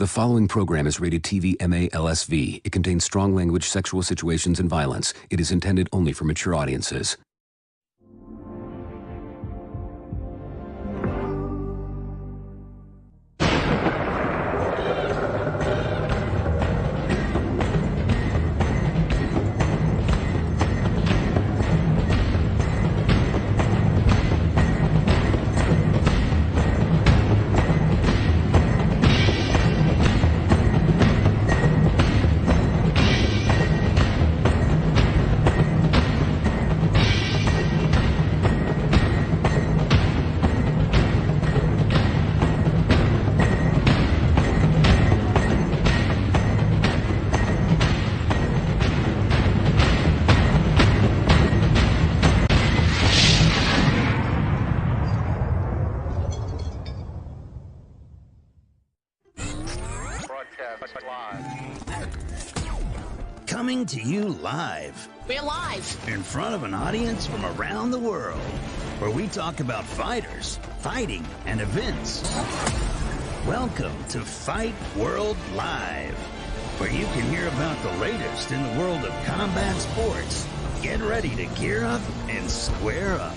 The following program is rated TV MA-LSV. It contains strong language, sexual situations, and violence. It is intended only for mature audiences. Coming to you live. We're live. In front of an audience from around the world, where we talk about fighters, fighting, and events. Welcome to Fight World Live, where you can hear about the latest in the world of combat sports. Get ready to gear up and square up,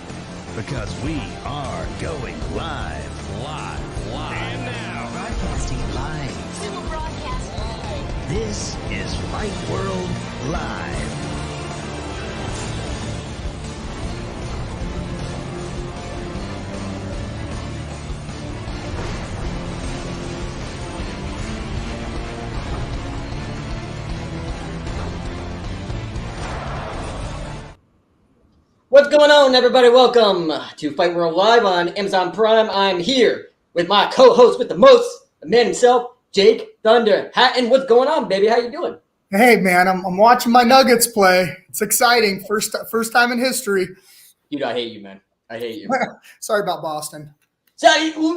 because we are going live. And now, broadcasting live. Super broadcast live. This is Fight World Live. What's going on, everybody? Welcome to Fight World Live on Amazon Prime. I'm here with my co-host with the most, the man himself, Jake Thunder Hatton. What's going on, baby? How you doing? Hey, man, I'm watching my Nuggets play. It's exciting. First time in history. Dude, I hate you, man. I hate you. Sorry about Boston. So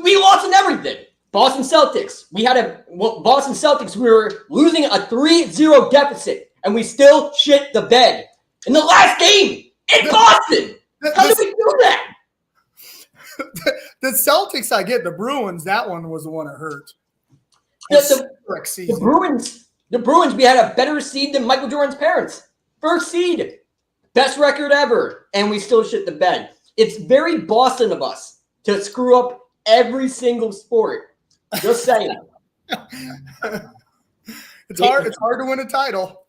we lost in everything. Boston Celtics. Boston Celtics. We were losing a 3-0 deficit, and we still shit the bed in the last game in Boston. How did we do that? The Celtics, I get. The Bruins, that one was the one that hurt. The Bruins, we had a better seed than Michael Jordan's parents. First seed. Best record ever. And we still shit the bed. It's very Boston of us to screw up every single sport. Just saying. It's hard to win a title.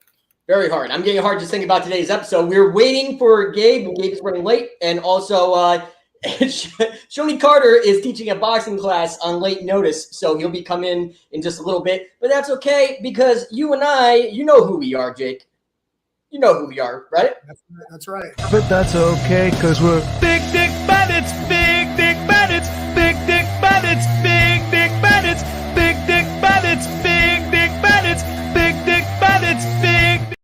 Very hard. I'm getting hard just thinking about today's episode. We're waiting for Gabe. Gabe's running late. And also, Shonie Carter is teaching a boxing class on late notice, so he'll be coming in just a little bit. But that's okay, because you and I, you know who we are, Jake. You know who we are, right? That's right. But that's okay, because we're Big Dick Bandits, Big Dick Bandits, Big Dick Bandits, Big Dick Bandits, Big Dick Bandits, Big Dick Bandits, Big Dick Bandits, Big.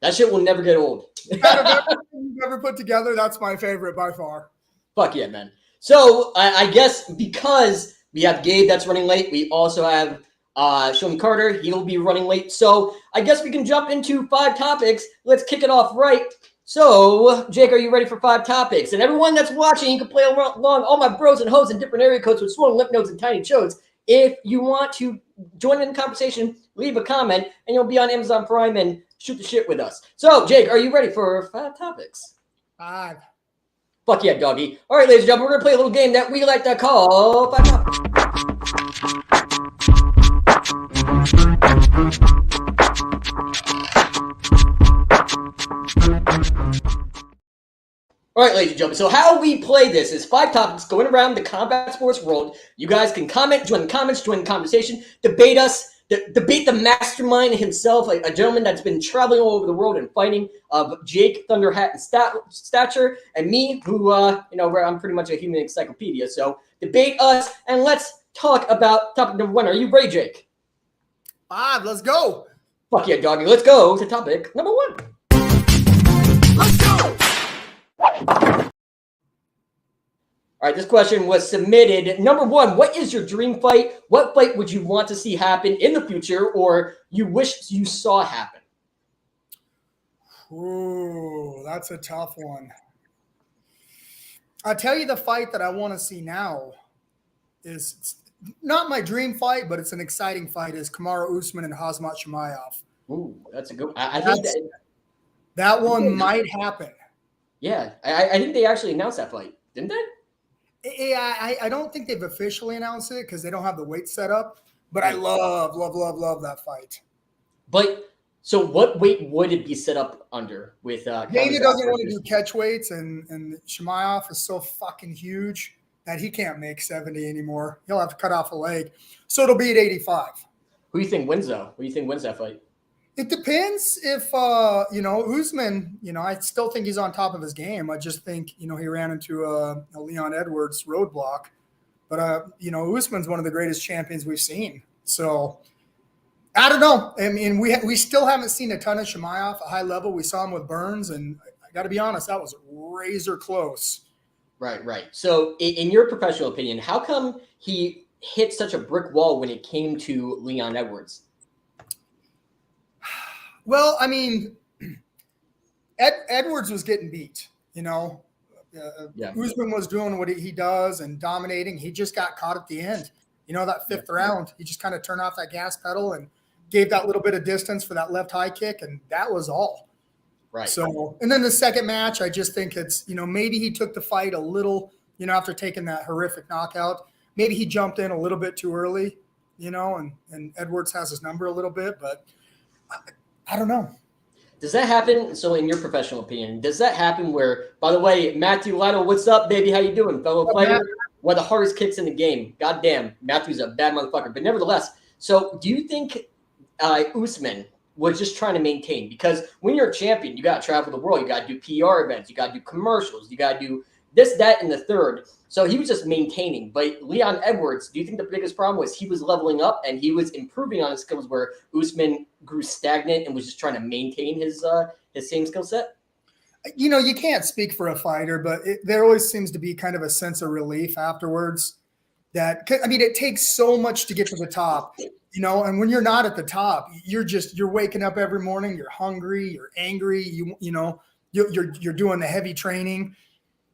That shit will never get old. Out of everything you've ever put together, that's my favorite by far. Fuck yeah, man. So I guess because we have Gabe that's running late, we also have Shonie Carter. He'll be running late. So I guess we can jump into 5 topics. Let's kick it off right. So, Jake, are you ready for 5 topics? And everyone that's watching, you can play along. All my bros and hoes in different area codes with swollen lip notes and tiny chodes. If you want to join in the conversation, leave a comment, and you'll be on Amazon Prime and shoot the shit with us. So, Jake, are you ready for 5 topics? 5. Fuck yeah, doggy. All right, ladies and gentlemen, we're going to play a little game that we like to call 5 Topics. All right, ladies and gentlemen, so how we play this is 5 topics going around the combat sports world. You guys can comment, join the comments, join the conversation, debate us, debate the mastermind himself, a gentleman that's been traveling all over the world and fighting, of Jake Thunder Hatton stature, and me, who, where I'm pretty much a human encyclopedia. So debate us, and let's talk about topic number 1. Are you ready, Jake? 5. Let's go. Fuck yeah, doggy. Let's go to topic number 1. Let's go. All right, this question was submitted. Number 1, what is your dream fight? What fight would you want to see happen in the future, or you wish you saw happen? Ooh, that's a tough one. I'll tell you the fight that I want to see now is not my dream fight, but it's an exciting fight, is Kamaru Usman and Khamzat Chimaev. Ooh, that's a good. I think that one might happen. Yeah, I think they actually announced that fight, didn't they? Yeah, I don't think they've officially announced it because they don't have the weight set up. But I love that fight. But so, what weight would it be set up under with? Dana doesn't want to do catch weights, and Chimaev is so fucking huge that he can't make 70 anymore. He'll have to cut off a leg, so it'll be at 85. Who do you think wins though? Who do you think wins that fight? It depends if Usman. I still think he's on top of his game. I just think he ran into a Leon Edwards roadblock. But Usman's one of the greatest champions we've seen. So I don't know. I mean, we still haven't seen a ton of Chimaev at high level. We saw him with Burns, and I got to be honest, that was razor close. Right. So, in your professional opinion, how come he hit such a brick wall when it came to Leon Edwards? Well, I mean, Edwards was getting beat. Usman was doing what he does and dominating. He just got caught at the end. That fifth round, he just kind of turned off that gas pedal and gave that little bit of distance for that left high kick, and that was all. Right. So, and then the second match, I just think it's, maybe he took the fight a little, after taking that horrific knockout, maybe he jumped in a little bit too early, and Edwards has his number a little bit, but I don't know. Does that happen? So in your professional opinion, does that happen where, by the way, Matthew Lytle, what's up, baby? How you doing, fellow fighter? One of the hardest kicks in the game. Goddamn, Matthew's a bad motherfucker. But nevertheless, so do you think Usman was just trying to maintain? Because when you're a champion, you got to travel the world. You got to do PR events. You got to do commercials. You got to do this, that, and the third. So he was just maintaining. But Leon Edwards, do you think the biggest problem was he was leveling up and he was improving on his skills where Usman grew stagnant and was just trying to maintain his same skill set? You can't speak for a fighter, but there always seems to be kind of a sense of relief afterwards. It takes so much to get to the top, and when you're not at the top, you're waking up every morning, you're hungry, you're angry, you're doing the heavy training.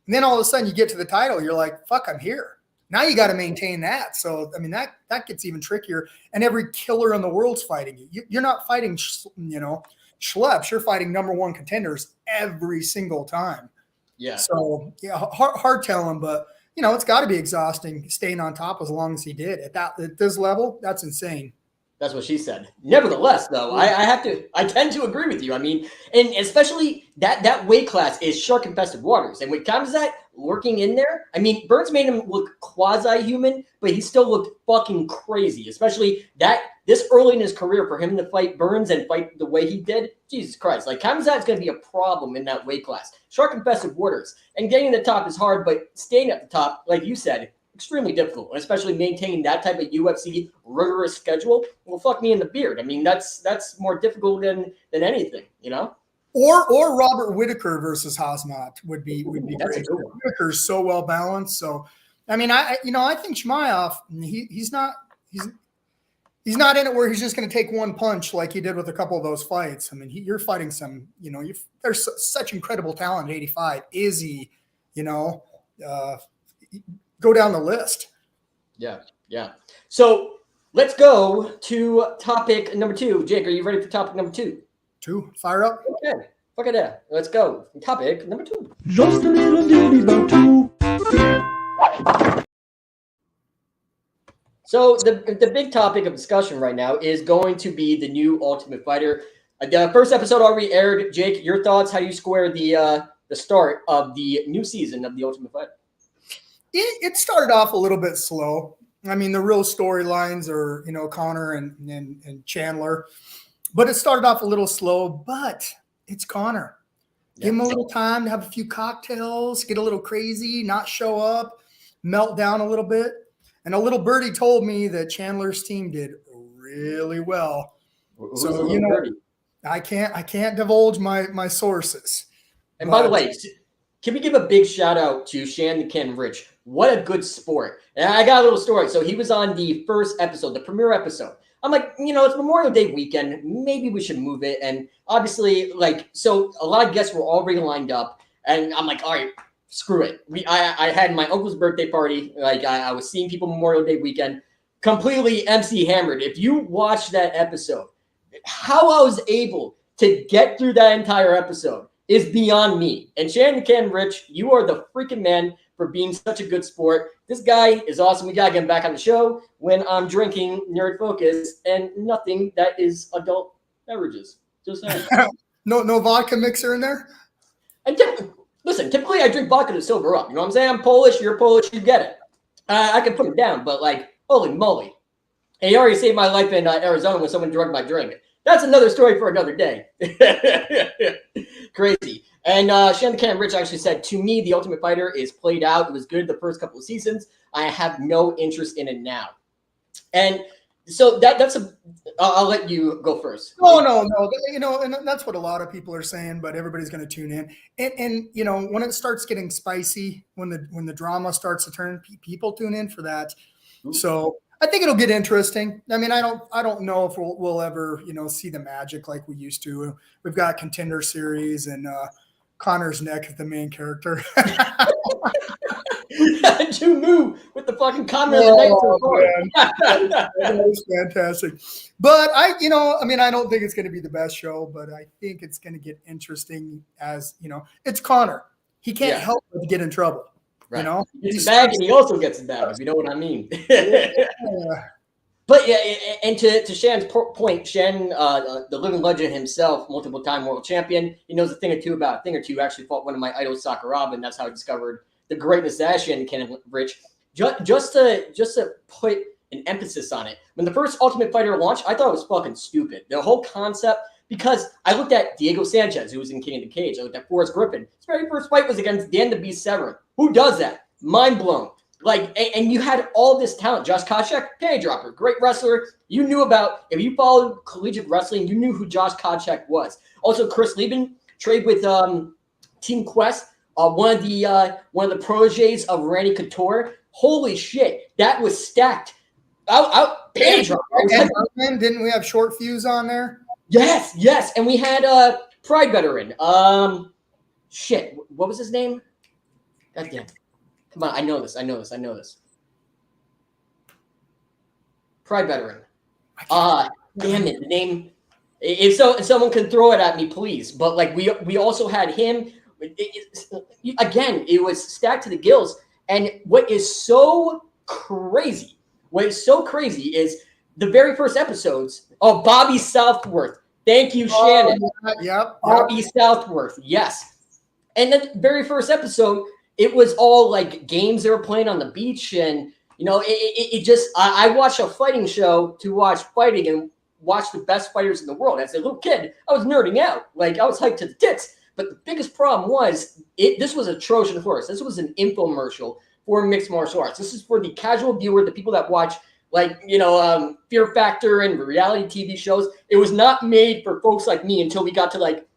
And then all of a sudden you get to the title, you're like, fuck, I'm here. Now you got to maintain that. So, I mean, that gets even trickier. And every killer in the world's fighting you. You're not fighting, schleps. You're fighting number one contenders every single time. Yeah. So, hard telling, but, it's got to be exhausting staying on top as long as he did. At this level, that's insane. That's what she said. Nevertheless, though, I tend to agree with you. I mean, and especially that weight class is shark-infested waters. And when Khamzat working in there, I mean, Burns made him look quasi-human, but he still looked fucking crazy. Especially this early in his career for him to fight Burns and fight the way he did. Jesus Christ. Like, Khamzat's going to be a problem in that weight class. Shark-infested waters. And getting to the top is hard, but staying at the top, like you said, extremely difficult, especially maintaining that type of UFC rigorous schedule. Well, fuck me in the beard. I mean, that's more difficult than anything, Or Robert Whitaker versus Khamzat would be that's great. Whitaker's so well balanced. So, I mean, I think Chimaev, he's not in it where he's just going to take one punch like he did with a couple of those fights. I mean, you're fighting some, there's such incredible talent at 85. Izzy, go down the list. Yeah. So let's go to topic number 2. Jake, are you ready for topic number 2? 2, fire up. Okay. Fuck it, yeah. Let's go. Topic number 2. Just a little ditty about two. So the big topic of discussion right now is going to be the new Ultimate Fighter. The first episode already aired. Jake, your thoughts? How do you square the start of the new season of the Ultimate Fighter? It started off a little bit slow. I mean, the real storylines are, Conor and Chandler. But it started off a little slow, but it's Conor. Yeah. Give him a little time to have a few cocktails, get a little crazy, not show up, melt down a little bit. And a little birdie told me that Chandler's team did really well. Who's birdie? I can't divulge my sources. And by the way, can we give a big shout out to Shannon Ken Rich? What a good sport. And I got a little story. So he was on the first episode, the premiere episode. I'm like, it's Memorial Day weekend. Maybe we should move it. And obviously, so a lot of guests were already lined up. And I'm like, all right, screw it. I had my uncle's birthday party. I was seeing people Memorial Day weekend. completely MC hammered. If you watch that episode, how I was able to get through that entire episode is beyond me. And Shannon Can Rich, you are the freaking man for being such a good sport. This guy is awesome. We got to get him back on the show when I'm drinking Nerd Focus and nothing that is adult beverages. Just saying. No vodka mixer in there? And typically I drink vodka to sober up. You know what I'm saying? I'm Polish, you're Polish, you get it. I can put it down, but like, holy moly. And he already saved my life in Arizona when someone drugged my drink. That's another story for another day. Crazy. And Shannon Can Rich actually said, to me, The Ultimate Fighter is played out. It was good the first couple of seasons. I have no interest in it now. And so I'll let you go first. No. You know, and that's what a lot of people are saying, but everybody's going to tune in. And you know, when it starts getting spicy, when the drama starts to turn, people tune in for that. Ooh. So I think it'll get interesting. I mean, I don't know if we'll ever, you know, see the magic like we used to. We've got Contender Series and Conor's neck is the main character. To move with the fucking Conor the night. That was fantastic. But I don't think it's going to be the best show, but I think it's going to get interesting as, you know, it's Conor. He can't help but get in trouble. Right. You know, he gets a bag and he also gets a bag, if you know what I mean. But yeah, and to Shan's point, Shan, the living legend himself, multiple-time world champion, he knows a thing or two. Actually fought one of my idols, Sakuraba, and that's how I discovered the greatness that Shan Can Rich. Just to put an emphasis on it, when the first Ultimate Fighter launched, I thought it was fucking stupid. The whole concept, because I looked at Diego Sanchez, who was in King of the Cage. I looked at Forrest Griffin. His very first fight was against Dan the Beast Severn. Who does that? Mind blown. Like, and you had all this talent. Josh Koscheck, penny dropper, great wrestler. You knew if you followed collegiate wrestling, you knew who Josh Koscheck was. Also, Chris Lieben, trade with Team Quest, one of the proteges of Randy Couture. Holy shit, that was stacked. Penny dropper. Didn't we have Short Fuse on there? Yes, and we had Pride veteran. Shit, what was his name? God damn. Come on, I know this. Pride veteran. Damn it, the name. If someone can throw it at me, please. But like we also had him. Again, it was stacked to the gills. And what is so crazy is the very first episodes. Oh, Bobby Southworth. Thank you, Shannon. Yep. Bobby Southworth. Yes. And the very first episode, it was all like games they were playing on the beach. And, you know, it just, I watched a fighting show to watch fighting and watch the best fighters in the world. As a little kid, I was nerding out. Like, I was hyped to the tits. But the biggest problem was, this was a Trojan horse. This was an infomercial for mixed martial arts. This is for the casual viewer, the people that watch, like, you know, Fear Factor and reality TV shows. It was not made for folks like me until we got to, like,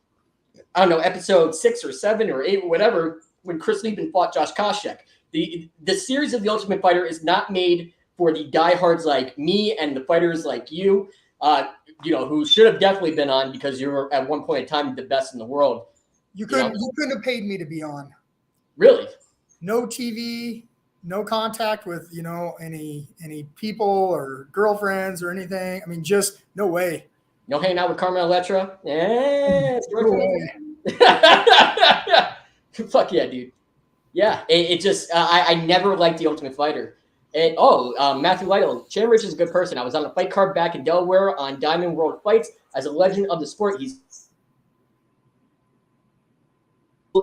I don't know, episode 6 or 7 or 8 or whatever, when Chris Lieben fought Josh Koscheck. The series of The Ultimate Fighter is not made for the diehards like me and the fighters like you, you know, who should have definitely been on because you were at one point in time the best in the world. You couldn't have paid me to be on. Really? No TV, no contact with, you know, any people or girlfriends or anything. I mean, just no way. No hanging out with Carmen Electra? Yeah. No way. Fuck yeah, dude. Yeah, it just I never liked The Ultimate Fighter. And Matthew Lytle, Chan Rich is a good person. I was on the fight card back in Delaware on Diamond World Fights. As a legend of the sport, he's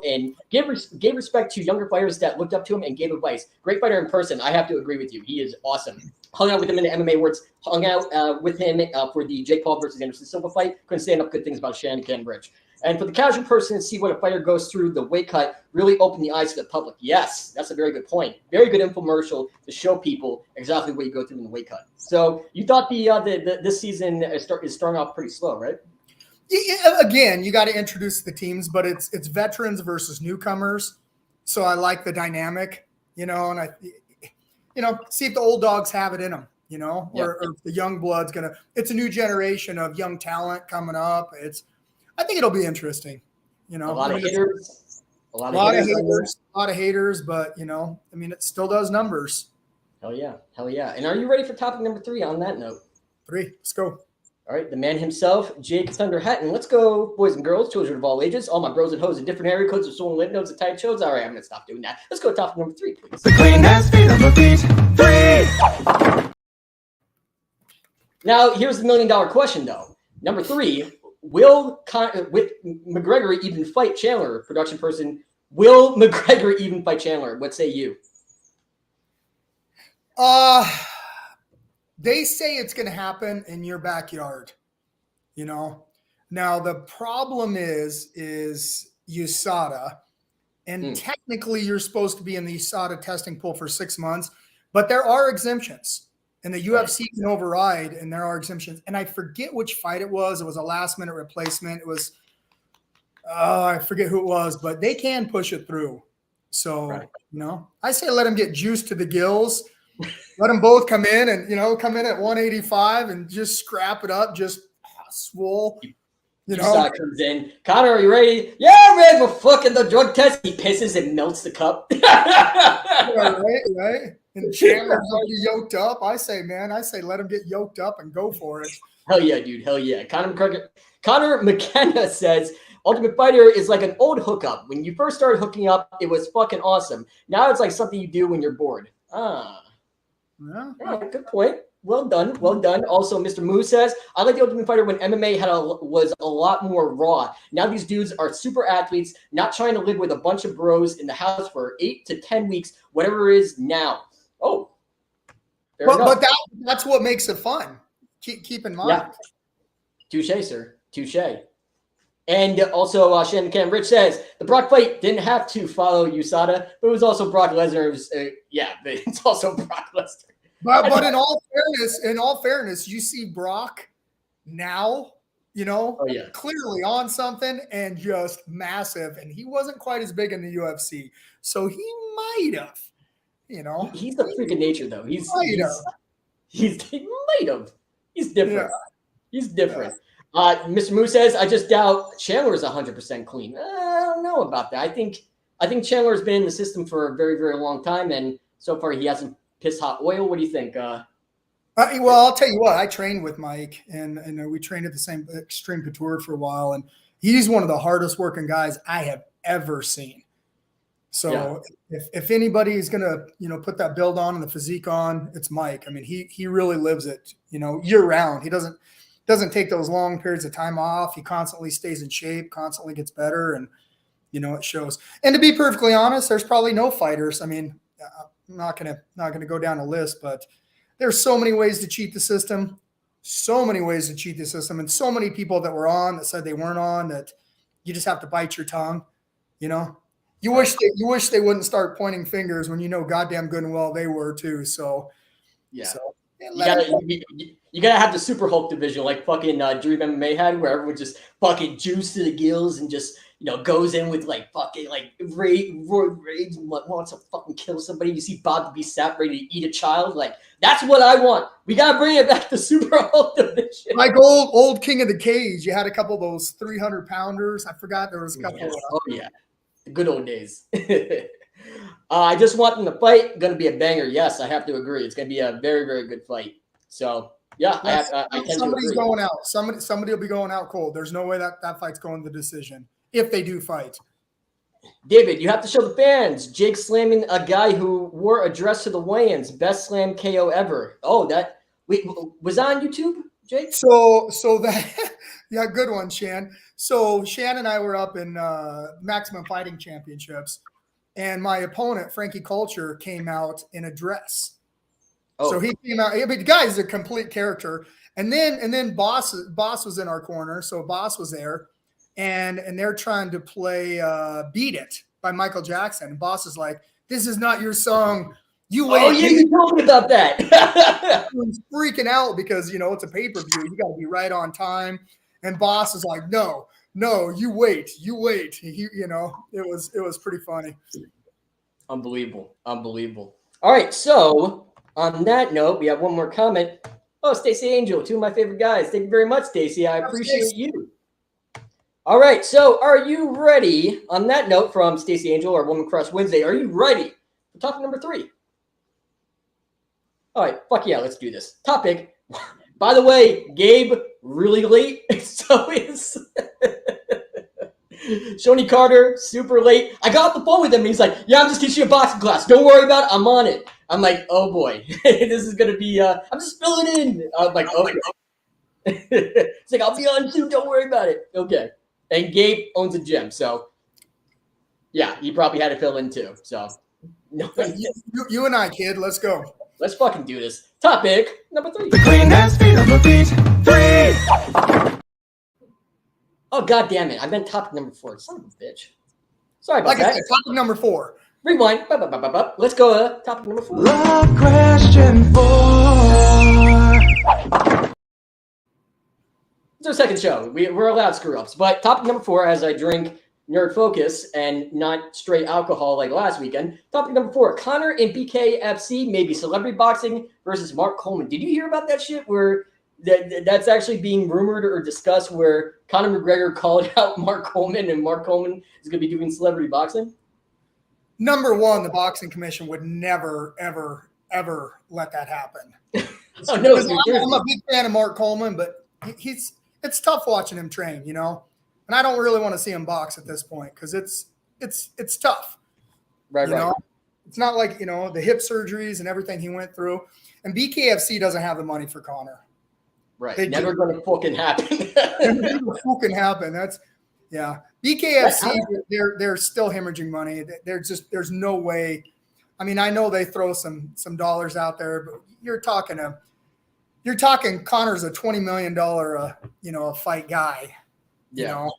and gave respect to younger fighters that looked up to him and gave advice. Great fighter in person. I have to agree with you. He is awesome. Hung out with him in the MMA Awards. Hung out with him for the Jake Paul versus Anderson Silva fight. Couldn't say enough good things about Shannon Can Rich. And for the casual person to see what a fighter goes through, the weight cut really opened the eyes to the public. Yes, that's a very good point. Very good infomercial to show people exactly what you go through in the weight cut. So you thought this season is starting off pretty slow, right? Yeah, again, you got to introduce the teams, but it's veterans versus newcomers. So I like the dynamic, you know, and see if the old dogs have it in them, you know, or if the young blood's it's a new generation of young talent coming up. I think it'll be interesting, you know. A lot of haters, but you know, I mean, it still does numbers. Hell yeah. Hell yeah. And are you ready for topic number 3 on that note? 3. Let's go. All right, the man himself, Jake Thunder Hatton. Let's go, boys and girls, children of all ages, all my bros and hoes in different area codes of swollen lymph nodes and tight shows. All right, I'm going to stop doing that. Let's go to topic number 3, please. The queen has feet on her feet. 3. Now, here's the $1 million question, though. Number 3, will McGregor even fight Chandler? Production person, will McGregor even fight Chandler? What say you? They say it's going to happen in your backyard, you know. Now the problem is USADA, and technically you're supposed to be in the USADA testing pool for 6 months, but there are exemptions, and the UFC can override, and there are exemptions. And I forget which fight it was. It was a last-minute replacement. It was, I forget who it was, but they can push it through. So, you know, I say let them get juiced to the gills. Let them both come in and, you know, come in at 185 and just scrap it up, just swole. You know, comes in. Conor, are you ready? Yeah, I'm ready for fucking the drug test. He pisses and melts the cup. right. And Chandler's already yoked up. I say let him get yoked up and go for it. Hell yeah, dude. Hell yeah. Conor McKenna says, Ultimate Fighter is like an old hookup. When you first started hooking up, it was fucking awesome. Now it's like something you do when you're bored. Yeah, good point. Well done. Well done. Also, Mr. Moo says, I like the Ultimate Fighter when MMA was a lot more raw. Now these dudes are super athletes, not trying to live with a bunch of bros in the house for 8 to 10 weeks, whatever it is now. Oh. But that's what makes it fun. Keep in mind. Yeah. Touche, sir. Touche. And also, Shannon Cam Rich says, the Brock fight didn't have to follow USADA, but it was also Brock Lesnar's. It's also Brock Lesnar. But in all fairness, you see Brock now, you know, clearly on something and just massive. And he wasn't quite as big in the UFC. So he might have, you know. He's a freak of nature, though. He might have. He's different. Yeah. He's different. Mr. Moose says, I just doubt Chandler's 100% clean. I don't know about that. I think Chandler's been in the system for a very, very long time, and so far he hasn't pissed hot oil. What do you think? Well, I'll tell you what. I trained with Mike, and we trained at the same Extreme Couture for a while, and he's one of the hardest working guys I have ever seen. So if anybody is gonna, you know, put that build on and the physique on, it's Mike. I mean, he really lives it, you know, year round. He doesn't take those long periods of time off. He constantly stays in shape, constantly gets better, and, you know, it shows. And to be perfectly honest, there's probably no fighters. I mean, I'm not gonna go down a list, but there's so many ways to cheat the system, and so many people that were on that said they weren't on, that you just have to bite your tongue, you know. You wish they wouldn't start pointing fingers when you know goddamn good and well they were too. So yeah. So, you gotta have the Super Hulk division like fucking Dream MMA had, where everyone just fucking juice to the gills and just, you know, goes in with like fucking like rage and wants to fucking kill somebody. You see Bob the Beast Sap ready to eat a child. Like, that's what I want. We gotta bring it back to Super Hulk division. Like old King of the Cage. You had a couple of those 300 pounders. I forgot there was a couple. The good old days. I just want them to fight. Going to be a banger. Yes, I have to agree. It's going to be a very, very good fight. So, yeah, somebody's going out. Somebody will be going out cold. There's no way that fight's going to the decision if they do fight. David, you have to show the fans. Jake slamming a guy who wore a dress to the weigh-ins. Best slam KO ever. Oh, was that on YouTube, Jake? So that yeah, good one, Shan. So Shan and I were up in Maximum Fighting Championships, and my opponent, Frankie Culture, came out in a dress. Oh. So he came out. I mean, the guy's a complete character. And then Boss was in our corner, so Boss was there, and they're trying to play "Beat It" by Michael Jackson. And Boss is like, "This is not your song. You wait." Oh yeah, you told me about that. He's freaking out because, you know, it's a pay-per-view. You got to be right on time. And Boss is like, no, you wait. He, you know, it was pretty funny. Unbelievable. All right, so on that note, we have one more comment. Oh, Stacey Angel, two of my favorite guys. Thank you very much, Stacey. I appreciate you. All right, so are you ready? On that note from Stacey Angel, our Woman Crush Wednesday, are you ready for topic number 3? All right, fuck yeah, let's do this. Topic. By the way, Gabe, really late. So is Shonie Carter, super late. I got off the phone with him and he's like, yeah, I'm just teaching you a boxing class. Don't worry about it. I'm on it. I'm like, oh boy, this is going to be, I'm just filling in. I'm like, okay. It's like, I'll be on too. Don't worry about it. Okay. And Gabe owns a gym. So yeah, he probably had to fill in too. So no, you and I, kid, let's go. Let's fucking do this. Topic number 3. The clean hands, feet on the feet. 3. Oh, god damn it. I meant topic number 4. Son of a bitch. Sorry about Like that. I said, topic number 4. Rewind. Let's go topic number 4. Love question 4. It's our second show. We're allowed screw-ups. But topic number 4, as I drink Nerd Focus and not straight alcohol like last weekend. Topic number 4, Conor and BKFC, maybe celebrity boxing versus Mark Coleman. Did you hear about that shit where that's actually being rumored or discussed where Conor McGregor called out Mark Coleman and Mark Coleman is going to be doing celebrity boxing? Number one, the boxing commission would never, ever, ever let that happen. Oh, no, I'm a big fan of Mark Coleman, but it's tough watching him train, you know? And I don't really want to see him box at this point because it's tough. Right. You know? It's not like, you know, the hip surgeries and everything he went through. And BKFC doesn't have the money for Conor. Right. They Never going to fucking happen. Never fucking happen. Yeah. BKFC, they're still hemorrhaging money. There's no way. I mean, I know they throw some dollars out there, but you're talking Conor's a $20 million, a fight guy. Yeah. You know,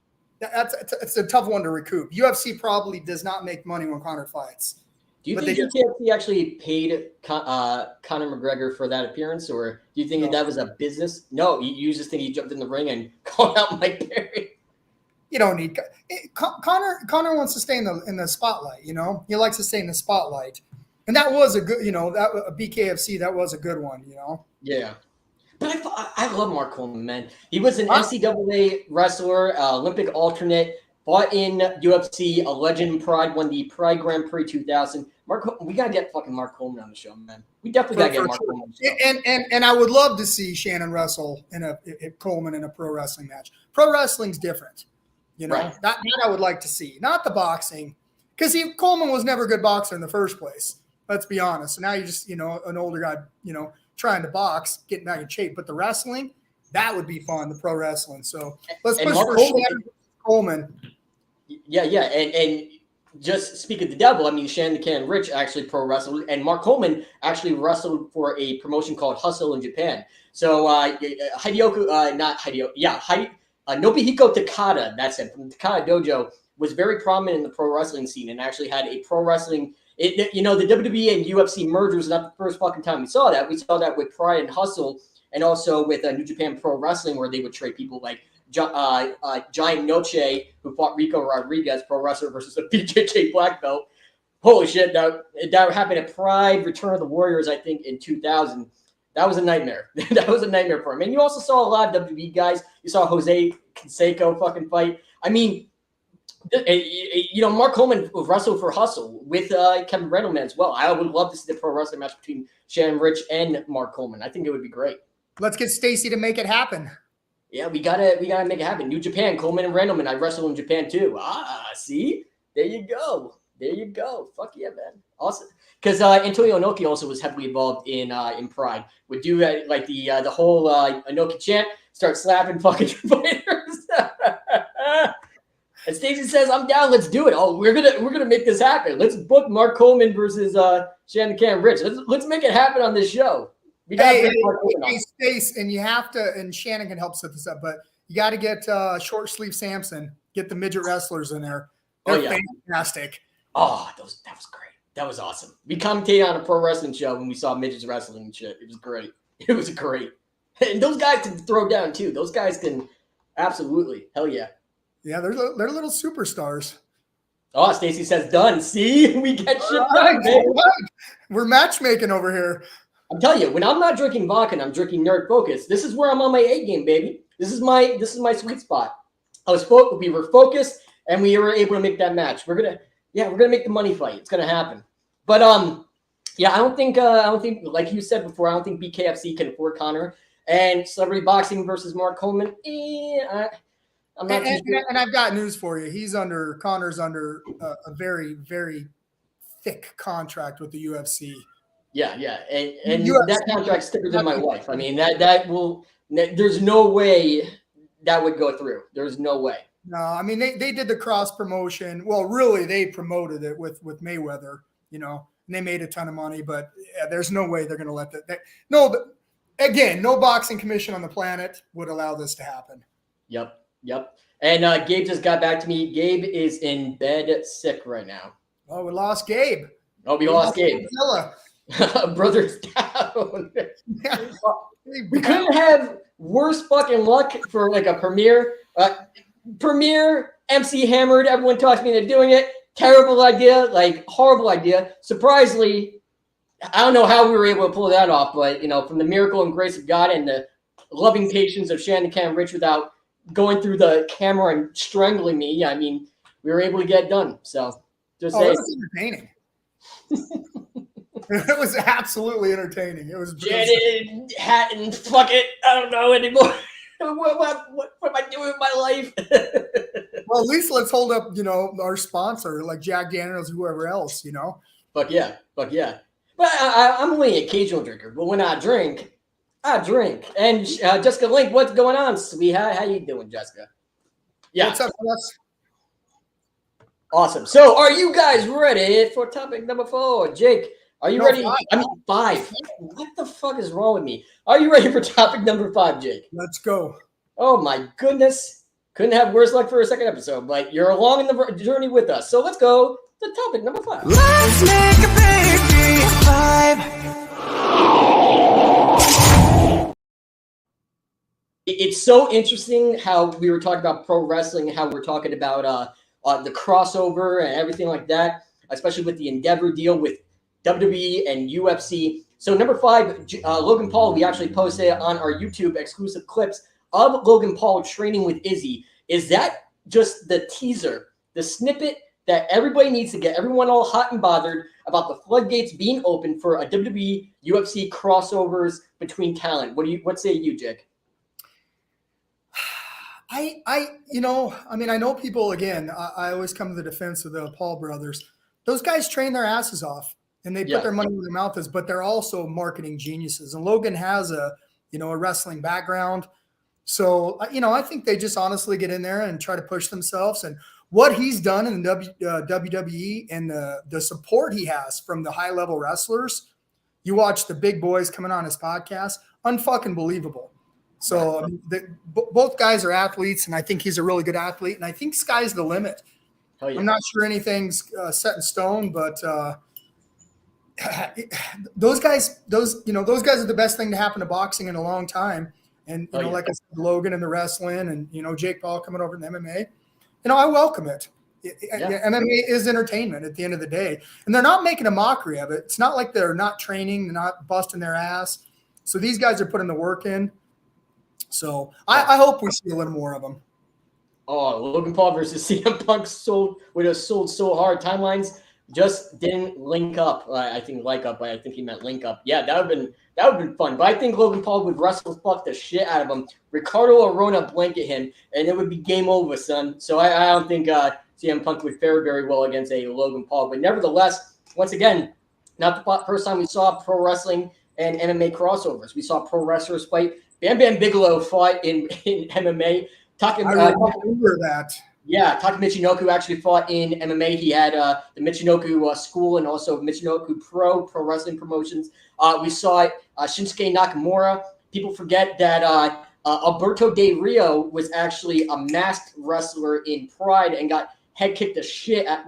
it's a tough one to recoup. UFC probably does not make money when Conor fights. Do you think BKFC actually paid Conor McGregor for that appearance, or do you think that was a business? No, you just think he jumped in the ring and called out Mike Perry. You don't need Conor wants to stay in the spotlight. You know, he likes to stay in the spotlight, and that was a good. You know, that BKFC, that was a good one. You know. Yeah. But I love Mark Coleman, man. He was an NCAA wrestler, Olympic alternate, fought in UFC, a legend in Pride, won the Pride Grand Prix 2000. We got to get fucking Mark Coleman on the show, man. We definitely got to get Mark Coleman on the show. And I would love to see Shannon wrestle Coleman in a pro wrestling match. Pro wrestling's different. You know, that I would like to see. Not the boxing, because Coleman was never a good boxer in the first place. Let's be honest. So now you're just, an older guy, trying to box, getting back in shape. But the wrestling, that would be fun, the pro wrestling. So let's push for Coleman. Yeah. And just speak of the devil, I mean, Shannon Can Rich actually pro wrestled, and Mark Coleman actually wrestled for a promotion called Hustle in Japan. So Nobuhiko Takada, that's it, from Takada Dojo, was very prominent in the pro wrestling scene and actually had a pro wrestling. The WWE and UFC merger was not the first fucking time we saw that. We saw that with Pride and Hustle, and also with New Japan Pro Wrestling, where they would trade people like Giant Noche, who fought Rico Rodriguez, pro wrestler, versus a BJJ black belt. Holy shit, that happened at Pride, Return of the Warriors, I think, in 2000. That was a nightmare. That was a nightmare for him. And you also saw a lot of WWE guys. You saw Jose Canseco fucking fight. I mean, Mark Coleman wrestled for Hustle with Kevin Randleman as well. I would love to see the pro wrestling match between Shannon Rich and Mark Coleman. I think it would be great. Let's get Stacy to make it happen. Yeah, we gotta make it happen. New Japan, Coleman and Randleman. I wrestled in Japan too. See? There you go. Fuck yeah, man. Awesome. Because Antonio Inoki also was heavily involved in Pride. Would do like the whole Inoki chant, start slapping fucking fighters. And Stacey says, "I'm down. Let's do it. Oh, we're gonna make this happen. Let's book Mark Coleman versus Shannon Cam Rich. Let's make it happen on this show." Hey, Stace, and you have to, and Shannon can help set this up, but you got to get Short Sleeve Samson, get the midget wrestlers in there. They're fantastic. Oh, that was great. That was awesome. We commentated on a pro wrestling show when we saw midgets wrestling and shit. It was great. And those guys can throw down too. Those guys can absolutely. Hell yeah. Yeah, they're little superstars. Oh, Stacy says done. See, we get shit done, baby. We're matchmaking over here. I'm telling you, when I'm not drinking vodka and I'm drinking Nerd Focus, this is where I'm on my A game, baby. This is my sweet spot. We were focused and we were able to make that match. We're gonna make the money fight. It's gonna happen. But Yeah, I don't think, like you said before, I don't think BKFC can afford Conor. And celebrity boxing versus Mark Coleman, I'm not too sure. And I've got news for you. Conor's under a very, very thick contract with the UFC. Yeah, and that contract's thicker than my wife. I mean, there's no way that would go through. There's no way. No, I mean they did the cross promotion. Well, really, they promoted it with Mayweather, and they made a ton of money. But yeah, there's no way they're going to let that. Again, no boxing commission on the planet would allow this to happen. Yep. And Gabe just got back to me. Gabe is in bed sick right now. Oh, we lost Gabe. Oh, we lost Gabe. Brothers down. Yeah. We couldn't have worse fucking luck for like a premiere. Premiere, MC hammered. Everyone talks me into doing it. Terrible idea, like horrible idea. Surprisingly, I don't know how we were able to pull that off, but from the miracle and grace of God and the loving patience of Shannon Cam Rich without going through the camera and strangling me, I mean, we were able to get it done. So just it was entertaining. It was absolutely entertaining. It was Janet Hatton. Fuck it, I don't know anymore. What am I doing with my life? Well, at least let's hold up, our sponsor, like Jack Daniels, whoever else, Fuck yeah. But I'm only an occasional drinker. But when I drink, I drink. And Jessica Link, what's going on, sweetheart? How you doing, Jessica? Yeah. What's up, Wes? Awesome. So are you guys ready for topic number 4? Jake, are you ready? 5. I mean, 5. What the fuck is wrong with me? Are you ready for topic number 5, Jake? Let's go. Oh, my goodness. Couldn't have worse luck for a second episode, but you're along in the journey with us. So let's go to topic number 5. Let's make a big 5. It's so interesting how we were talking about pro wrestling, how we're talking about the crossover and everything like that, especially with the Endeavor deal with WWE and UFC. So number 5, Logan Paul, we actually posted on our YouTube exclusive clips of Logan Paul training with Izzy. Is that just the teaser, the snippet that everybody needs to get everyone all hot and bothered about the floodgates being open for a WWE UFC crossovers between talent? What say you, Jake? I know people, again, I always come to the defense of the Paul brothers. Those guys train their asses off and they put their money where their mouth is, but they're also marketing geniuses. And Logan has a wrestling background. So, I think they just honestly get in there and try to push themselves. And what he's done in the WWE and the support he has from the high-level wrestlers, you watch the big boys coming on his podcast, unfucking believable. So both guys are athletes, and I think he's a really good athlete, and I think sky's the limit. Oh, yeah. I'm not sure anything's set in stone, but those guys are the best thing to happen to boxing in a long time. And like I said, Logan and the wrestling, and Jake Paul coming over to the MMA, I welcome it. MMA is entertainment at the end of the day, and they're not making a mockery of it. It's not like they're not training, they're not busting their ass. So these guys are putting the work in. So I hope we see a little more of them. Oh, Logan Paul versus CM Punk sold so hard. Timelines just didn't link up. I think he meant link up. Yeah, that would have been fun. But I think Logan Paul would wrestle fuck the shit out of him. Ricardo Arona blanket him, and it would be game over, son. So I don't think CM Punk would fare very well against a Logan Paul. But nevertheless, once again, not the first time we saw pro wrestling and MMA crossovers. We saw pro wrestlers fight. Bam Bam Bigelow fought in MMA. I remember that. Yeah, Taka Michinoku actually fought in MMA. He had the Michinoku School and also Michinoku Pro Wrestling Promotions. We saw Shinsuke Nakamura. People forget that Alberto Del Rio was actually a masked wrestler in Pride and got head kicked the shit at.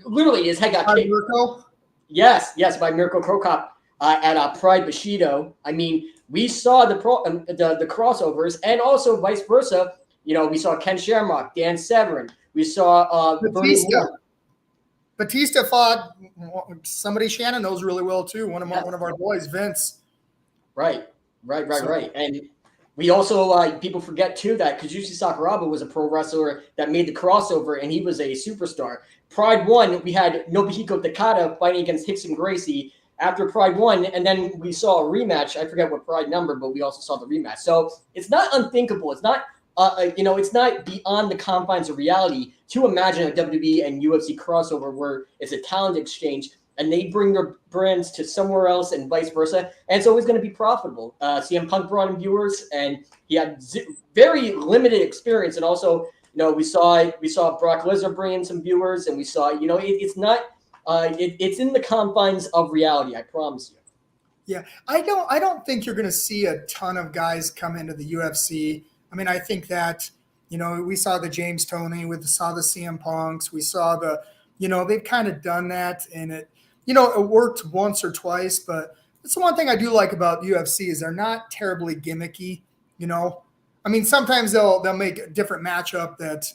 Literally, his head got kicked. Mirko? Yes, by Mirko Krokop at Pride Bushido. I mean, we saw the crossovers, and also vice versa. We saw Ken Shamrock, Dan Severn. We saw Batista fought somebody Shannon knows really well too. One of our boys, Vince. Right. And we also people forget too that Kazushi Sakuraba was a pro wrestler that made the crossover, and he was a superstar. Pride 1, we had Nobuhiko Takada fighting against Hickson Gracie after Pride 1, and then we saw a rematch. I forget what Pride number, but we also saw the rematch. So it's not unthinkable. It's not, it's not beyond the confines of reality to imagine a WWE and UFC crossover where it's a talent exchange and they bring their brands to somewhere else and vice versa. And it's always going to be profitable. CM Punk brought in viewers, and he had very limited experience. And also, we saw Brock Lesnar bring in some viewers, and we saw, it's not. It's in the confines of reality. I promise you. Yeah, I don't think you're going to see a ton of guys come into the UFC. I mean, I think that we saw the James Toney, we saw the CM Punks, we saw the they've kind of done that, and it worked once or twice. But that's the one thing I do like about UFC is they're not terribly gimmicky. I mean, sometimes they'll make a different matchup that,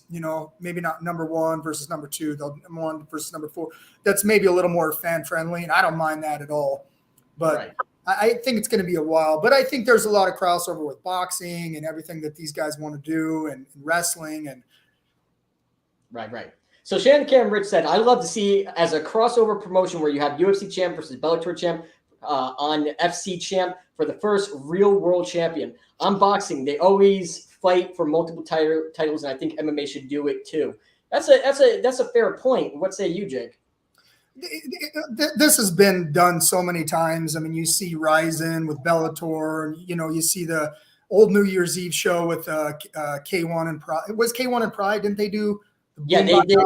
maybe not number 1 versus number 2, they'll number 1 versus number 4. That's maybe a little more fan friendly, and I don't mind that at all. But right. I think it's going to be a while. But I think there's a lot of crossover with boxing and everything that these guys want to do, and wrestling and right. So Shannon Cam Rich said, "I'd love to see as a crossover promotion where you have UFC champ versus Bellator champ on FC champ for the first real world champion. On boxing, they always fight for multiple titles, and I think MMA should do it too." That's a fair point. What say you, Jake? This has been done so many times. I mean, you see Ryzen with Bellator, and you see the old New Year's Eve show with K1 and Pride. It was K1 and Pride, didn't they do? Yeah, they did.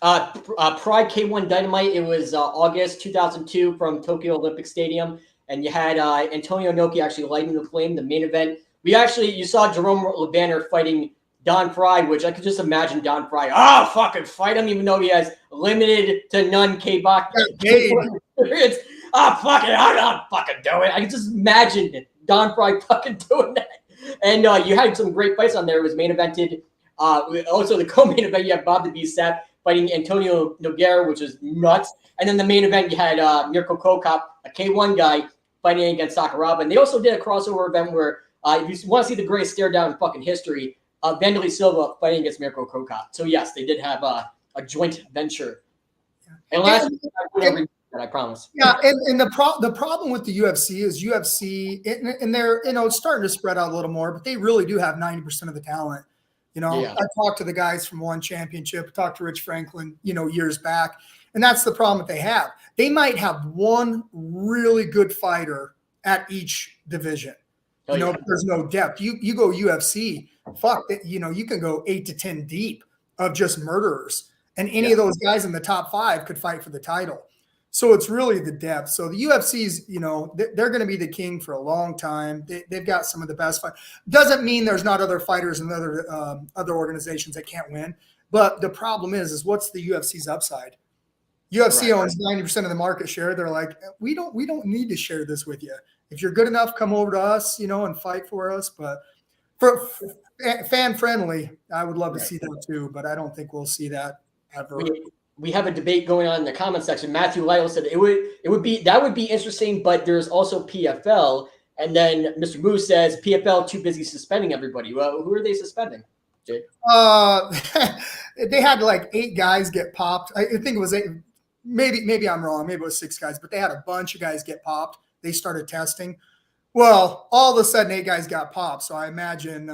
Pride K1 Dynamite. It was August 2002 from Tokyo Olympic Stadium. And you had Antonio Inoki actually lighting the flame, the main event. You saw Jerome LeBanner fighting Don Fry, which I could just imagine Don Fry. Fucking fight him, even though he has limited to none K-Box experience. Fuck it, I'm not fucking doing it. I can just imagine Don Fry fucking doing that. And you had some great fights on there. It was main evented. Also, the co-main event, you had Bob the Beast Sapp fighting Antonio Nogueira, which is nuts. And then the main event, you had Mirko Kokop, a K1 guy, fighting against Sakuraba. And they also did a crossover event where, if you want to see the greatest stare down in fucking history, Vanderlei Silva fighting against Mirko Kokop. So, yes, they did have a joint venture. And last I promise. Yeah, and the problem with the UFC is and they're it's starting to spread out a little more, but they really do have 90% of the talent. I talked to the guys from One Championship, talked to Rich Franklin, years back, and that's the problem that they have. They might have one really good fighter at each division. But there's no depth. You go UFC, you can go 8 to 10 deep of just murderers, and any of those guys in the top 5 could fight for the title. So it's really the depth. So the UFC's, they're going to be the king for a long time. They've got some of the best fighters. Doesn't mean there's not other fighters and other organizations that can't win. But the problem is what's the UFC's upside? UFC owns 90% of the market share. They're like, we don't need to share this with you. If you're good enough, come over to us, and fight for us. But for fan friendly, I would love to see that too. But I don't think we'll see that ever. We have a debate going on in the comment section. Matthew Lytle said that would be interesting, but there's also PFL. And then Mr. Moose says PFL too busy suspending everybody. Well, who are they suspending, Jake? They had like 8 guys get popped. I think it was 8. Maybe I'm wrong. Maybe it was 6 guys, but they had a bunch of guys get popped. They started testing. Well, all of a sudden 8 guys got popped. So I imagine,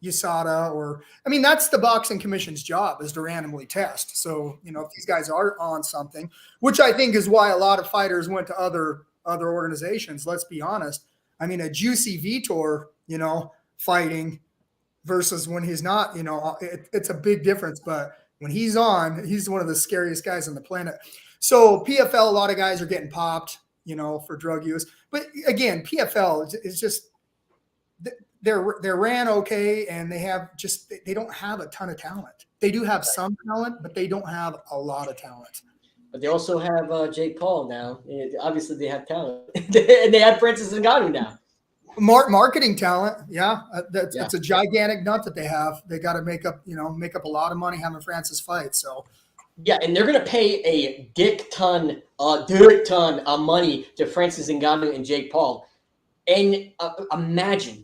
USADA that's the boxing commission's job is to randomly test. So, if these guys are on something, which I think is why a lot of fighters went to other organizations. Let's be honest. I mean, a Juicy Vitor, fighting versus when he's not, it's a big difference. But when he's on, he's one of the scariest guys on the planet. So PFL, a lot of guys are getting popped, for drug use. But again, PFL is just, they're ran okay, and they don't have a ton of talent. They do have some talent, but they don't have a lot of talent. But they also have Jake Paul now. Obviously, they have talent, and they have Francis Ngannou now. Marketing talent, it's a gigantic nut that they have. They got to make up a lot of money having Francis fight. So, yeah, and they're gonna pay a dick ton of money to Francis Ngannou and Jake Paul. And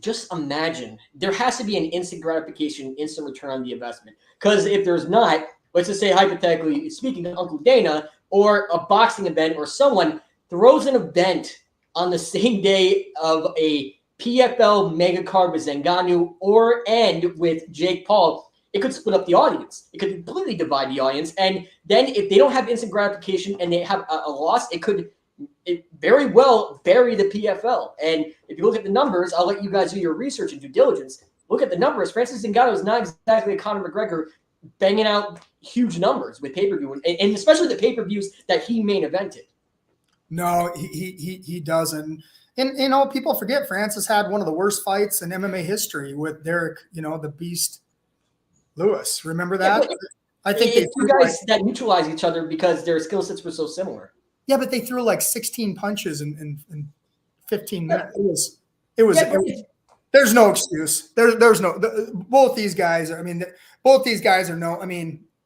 just imagine, there has to be an instant gratification, instant return on the investment. Because if there's not, let's just say hypothetically speaking, Uncle Dana or a boxing event or someone throws an event on the same day of a PFL mega card with Ngannou or end with Jake Paul, it could split up the audience. It could completely divide the audience. And then if they don't have instant gratification and they have a loss, it could very well bury the PFL. And if you look at the numbers, I'll let you guys do your research and due diligence. Look at the numbers. Francis Ngannou is not exactly a Conor McGregor banging out huge numbers with pay-per-view, and especially the pay-per-views that he main evented. No, he doesn't. And people forget Francis had one of the worst fights in MMA history with Derek, the Beast Lewis. Remember that? Yeah, I think it's two guys that neutralize each other because their skill sets were so similar. Yeah, but they threw like 16 punches in 15 minutes. There's no excuse. There's no both these guys. Both these guys are no.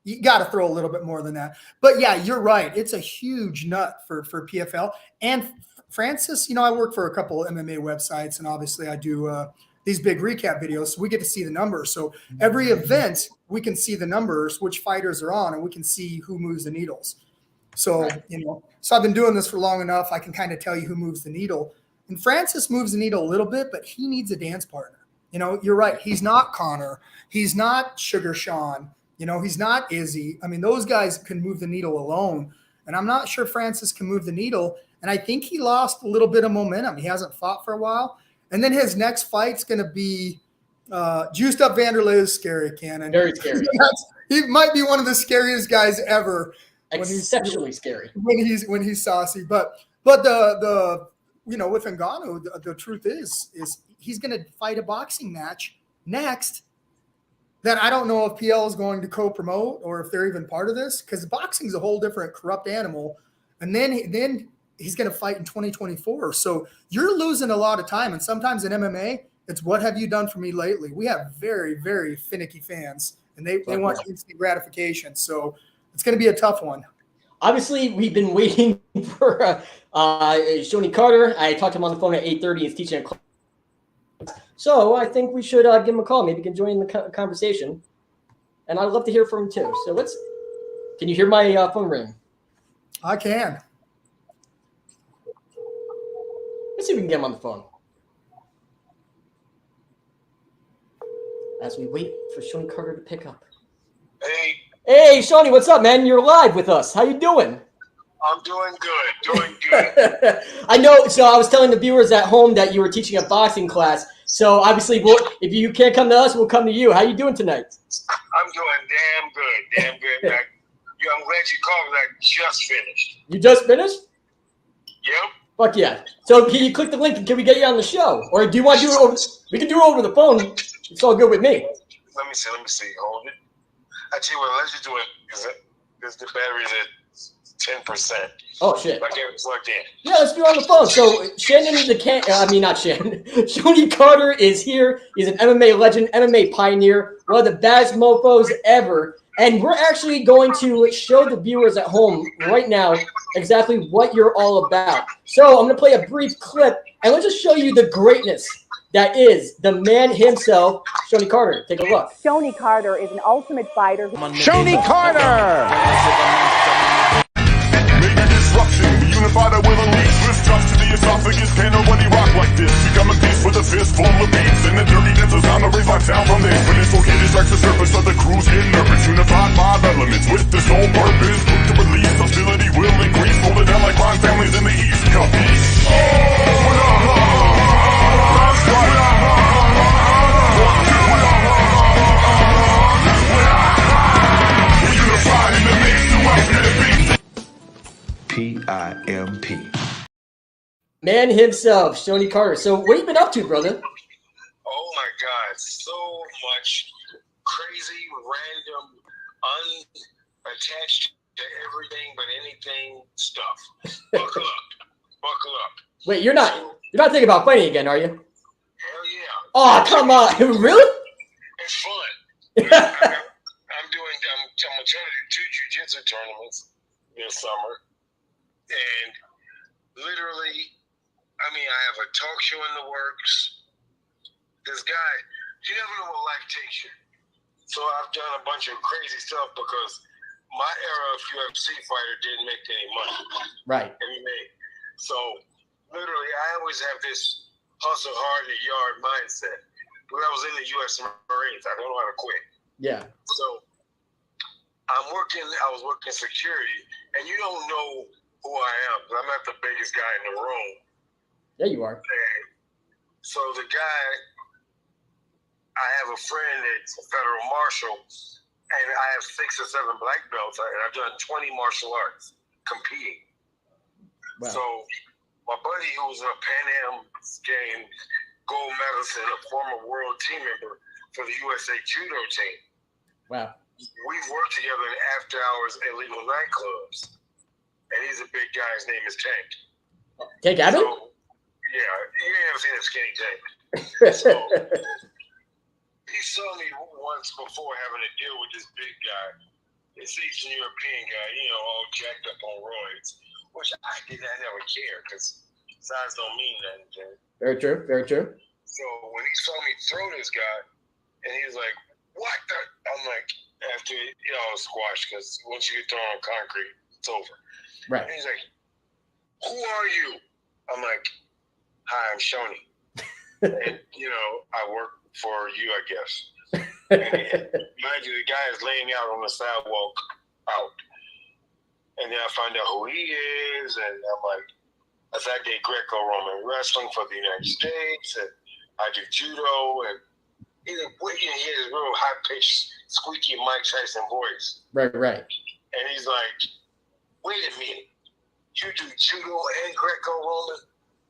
You got to throw a little bit more than that. But yeah, you're right. It's a huge nut for PFL and Francis. I work for a couple of MMA websites, and obviously I do these big recap videos, so we get to see the numbers. So every event, we can see the numbers, which fighters are on, and we can see who moves the needles. So so I've been doing this for long enough. I can kind of tell you who moves the needle. And Francis moves the needle a little bit, but he needs a dance partner. You're right. He's not Conor. He's not Sugar Sean. He's not Izzy. Those guys can move the needle alone. And I'm not sure Francis can move the needle. And I think he lost a little bit of momentum. He hasn't fought for a while. And then his next fight's going to be Juiced Up Vanderlei is scary, Cannon. Very scary. He might be one of the scariest guys ever. Exceptionally scary. When he's saucy. But the with Ngannou, the truth is he's going to fight a boxing match next that I don't know if PL is going to co-promote or if they're even part of this, because boxing's a whole different corrupt animal. And then he's going to fight in 2024. So you're losing a lot of time. And sometimes in MMA, it's what have you done for me lately? We have very, very finicky fans, and they want instant gratification. So it's going to be a tough one. Obviously, we've been waiting for Shonie Carter. I talked to him on the phone at 8:30. He's teaching a class. So I think we should give him a call. Maybe he can join the conversation. And I'd love to hear from him too. So can you hear my phone ring? I can. Let's see if we can get him on the phone. As we wait for Shonie Carter to pick up. Hey, Shonie, what's up, man? You're live with us. How you doing? I'm doing good. I know. So I was telling the viewers at home that you were teaching a boxing class. So obviously, if you can't come to us, we'll come to you. How you doing tonight? I'm doing damn good. I'm glad you called me. I just finished. You just finished? Yep. Fuck yeah. So can you click the link and can we get you on the show? Or do you want to do it over? We can do it over the phone. It's all good with me. Let me see. Hold it. I tell you what, let's just do it because the battery's at 10%. Oh shit. I get it plugged in. Yeah, let's do it on the phone. So Shonie Carter is here. He's an MMA legend, MMA pioneer, one of the baddest mofos ever. And we're actually going to show the viewers at home right now exactly what you're all about. So I'm going to play a brief clip, and let's just show you the greatness that is the man himself, Shonie Carter. Take a look. Shonie Carter is an ultimate fighter. Shonie Carter! Unified, I will unleash twist drops to the esophagus. Can't nobody rock like this. Become a beast with a fist full of beats. And the dirty dancers on the raise my town from this. When it's located, strikes the surface of the crew's getting nervous. Unified 5 elements with the sole purpose. Quick to release, hostility will increase. Hold it down like crime families in the east. Come peace. Unified in the mix. Who else can it be? PIMP. Man himself, Shonie Carter. So what have you been up to, brother? Oh my God, so much crazy, random, unattached to everything but anything stuff. Buckle up. Wait, you're not thinking about fighting again, are you? Hell yeah. Oh, come on. Really? It's fun. I'm gonna try to do 2 jiu-jitsu tournaments this summer. And literally, I have a talk show in the works. This guy, you never know what life takes you. So I've done a bunch of crazy stuff because my era of UFC fighter didn't make any money. Right. MMA. So literally, I always have this hustle hard in the yard mindset. When I was in the U.S. Marines, I don't know how to quit. Yeah. So I was working security, and you don't know who I am, because I'm not the biggest guy in the room. Yeah, you are. And so the guy, I have a friend that's a federal marshal, and I have 6 or 7 black belts, and I've done 20 martial arts competing. Wow. So my buddy, who's a Pan Am game gold medalist and a former world team member for the USA Judo team. Wow. We've worked together in after-hours illegal nightclubs. And he's a big guy. His name is Tank. Tank Abbott? So, yeah, you ain't ever seen a skinny Tank. So he saw me once before having to deal with this big guy, this Eastern European guy, all jacked up on roids, which I never care, because size don't mean nothing. Very true. Very true. So when he saw me throw this guy, and he was like, "What the?" I'm like, after squash, because once you get thrown on concrete, it's over. Right. And he's like, "Who are you?" I'm like, "Hi, I'm Shonie." And I work for you, I guess. And mind you, the guy is laying out on the sidewalk out. And then I find out who he is, and I'm like, I did Greco-Roman wrestling for the United States, and I do judo, and he has a real high-pitched, squeaky Mike Tyson voice. Right. And he's like, "Wait a minute, you do judo and Greco-Roman?"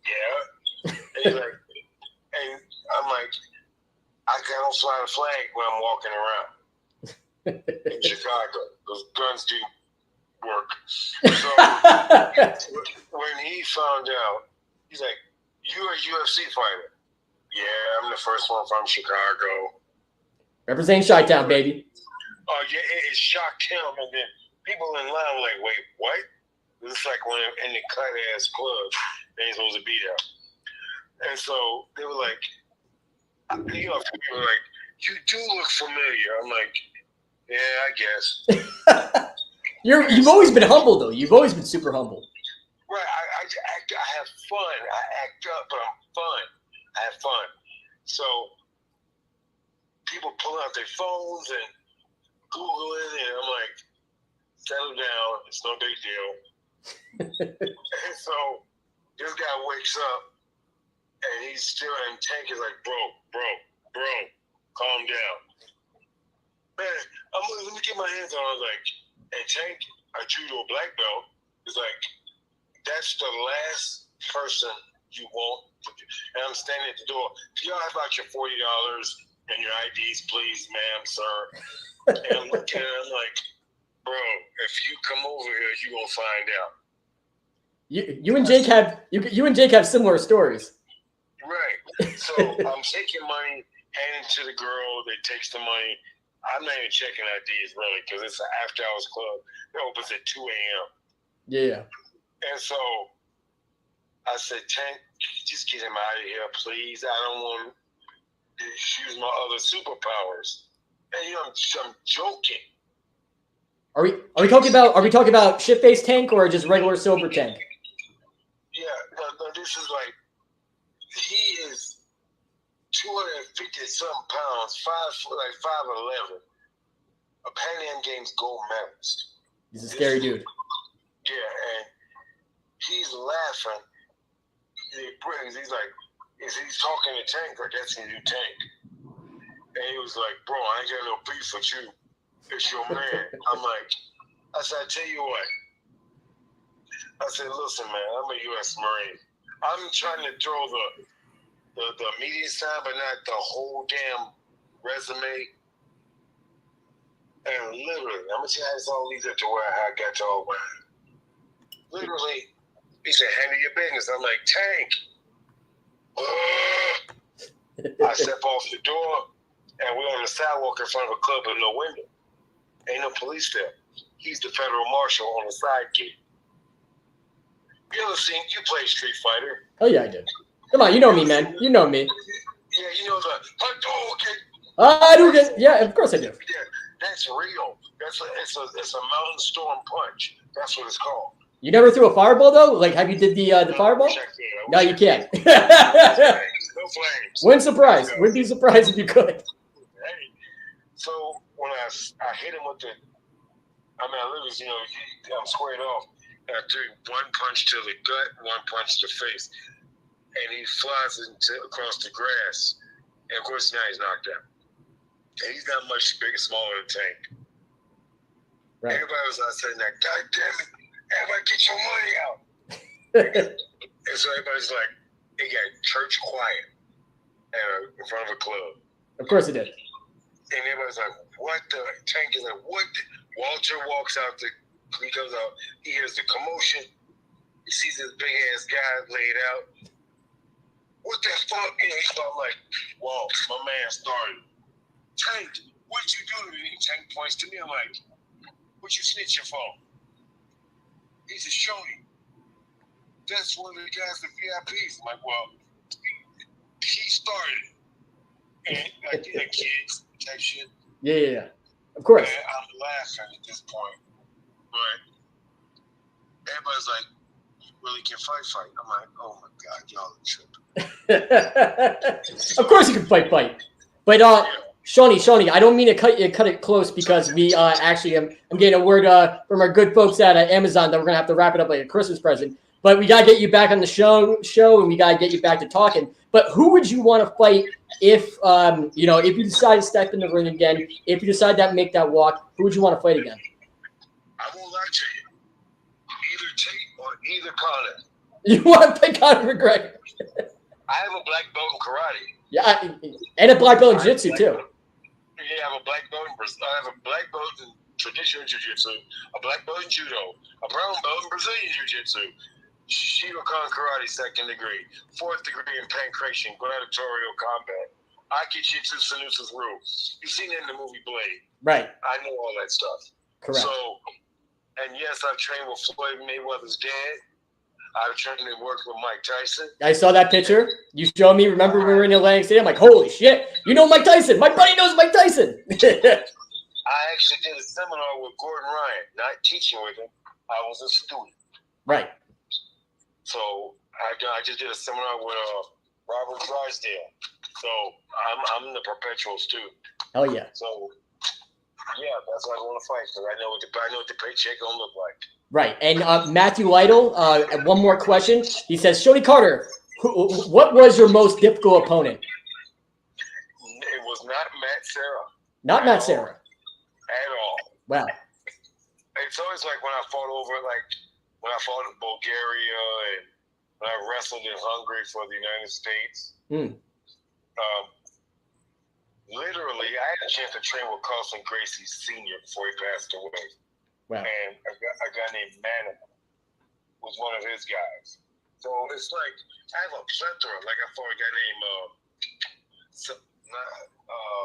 Yeah. And he's like, and I'm like, I don't fly the flag when I'm walking around in Chicago. Those guns do work. So when he found out, he's like, "You're a UFC fighter?" "Yeah, I'm the first one from Chicago." Representing Chi-Town, baby. Oh, yeah, it shocked him. And then people in line were like, "Wait, what?" It's like when in the cut-ass club, they ain't supposed to be there. And so they were like, people were like, "You do look familiar." I'm like, "Yeah, I guess." You've always been humble, though. You've always been super humble. Right. I have fun. I act up, but I'm fun. I have fun. So people pull out their phones and Googling, and I'm like, settle down. It's no big deal. And so this guy wakes up, and he's still in Tank is like, bro, calm down. Man, let me get my hands on. I was like, and Tank, a judo black belt, is like, that's the last person you want. And I'm standing at the door. "Can y'all have out your $40 and your IDs, please, ma'am, sir?" And I'm looking at him, I'm like, "Bro, if you come over here, you gonna find out." You and Jake have similar stories. Right. So I'm taking money, handing it to the girl that takes the money. I'm not even checking IDs really, because it's an after-hours club. It opens at 2 a.m. Yeah. And so I said, "Tank, just get him out of here, please. I don't want to use my other superpowers." And I'm joking. Are we talking about shit-faced Tank or just regular sober Tank? Yeah, no, this is like, he is 250-something pounds, 5'11", a Pan Am Games gold medalist. He's a scary dude. Yeah, and he's laughing. He's like, he's talking to Tank like that's his new Tank. And he was like, "Bro, I ain't got no beef with you. It's your man." I'm like, I said, "I tell you what." I said, "Listen, man, I'm a U.S. Marine. I'm trying to throw the media side, but not the whole damn resume." And literally, I'm gonna tell you how this all leads up to how I got to all mine. Literally, he said, "Handle your business." I'm like, "Tank." I step off the door, and we're on the sidewalk in front of a club with no window. Ain't no police there. He's the federal marshal on the side gate. You play Street Fighter. Oh, yeah, I did. Come on, you know me, man. You know me. Yeah, you know the Hadouken. I do get. Yeah, of course I do. Yeah, that's real. It's a mountain storm punch. That's what it's called. You never threw a fireball though? Like, have you did the fireball? No, you can't. No flames. Wouldn't surprise. Wouldn't be surprised if you could. Hey, so when I hit him with the, I literally, I'm squared off. And I threw one punch to the gut, one punch to the face, and he flies across the grass. And of course, now he's knocked out. And he's not much bigger, smaller than Tank. Right. Everybody was out saying that, God damn it, everybody get your money out. And so everybody's like, it got church quiet in front of a club. Of course it did. And everybody's like, what the? Tank is like, what? Walter walks out, he comes out, he hears the commotion, he sees this big ass guy laid out. What the fuck? He's like, whoa, my man started. Tank, what'd you do to me? Tank points to me, I'm like, what you snitching for? He said, Shonie. That's one of the guys, the VIPs. I'm like, well, he started. And like, kids type shit. Yeah. Of course. And I'm laughing at this point. But everybody's like, you really can fight. I'm like, oh my God, y'all are tripping. Of course you can fight. But Shonie, I don't mean to cut it close because we actually I'm getting a word from our good folks at Amazon that we're gonna have to wrap it up like a Christmas present. But we gotta get you back on the show, and we gotta get you back to talking. But who would you want to fight if if you decide to step in the ring again, if you decide to make that walk? Who would you want to fight again? I won't lie to you. Either Tate or either Conor. You want to fight Conor McGregor? I have a black belt in karate. Yeah, and a black belt in jiu-jitsu too. Yeah, I have a black belt in Brazil. I have a black belt in traditional jiu-jitsu, a black belt in judo, a brown belt in Brazilian jiu-jitsu, Shidokan karate 2nd degree, 4th degree in pancration, gladiatorial combat. Aikijitsu Sanusa's rule. You've seen it in the movie Blade. Right. I know all that stuff. Correct. So, and yes, I've trained with Floyd Mayweather's dad. I've trained and worked with Mike Tyson. I saw that picture. You showed me. Remember we were in Atlantic City? I'm like, holy shit. You know Mike Tyson. My buddy knows Mike Tyson. I actually did a seminar with Gordon Ryan, not teaching with him. I was a student. Right. So I just did a seminar with Robert Drysdale. So I'm the perpetual student. Hell yeah. So yeah, that's why I want to fight, because I know what the paycheck gonna look like. Right. And Matthew Lytle, one more question. He says, Shonie Carter, what was your most difficult opponent? It was not Matt Serra. Not Matt Serra. At all. Wow. It's always like when I fought in Bulgaria and when I wrestled in Hungary for the United States. Literally, I had a chance to train with Carlson Gracie Sr. before he passed away. Wow. And a guy named Manning was one of his guys. So it's like, I have a plethora. Like I fought a guy named,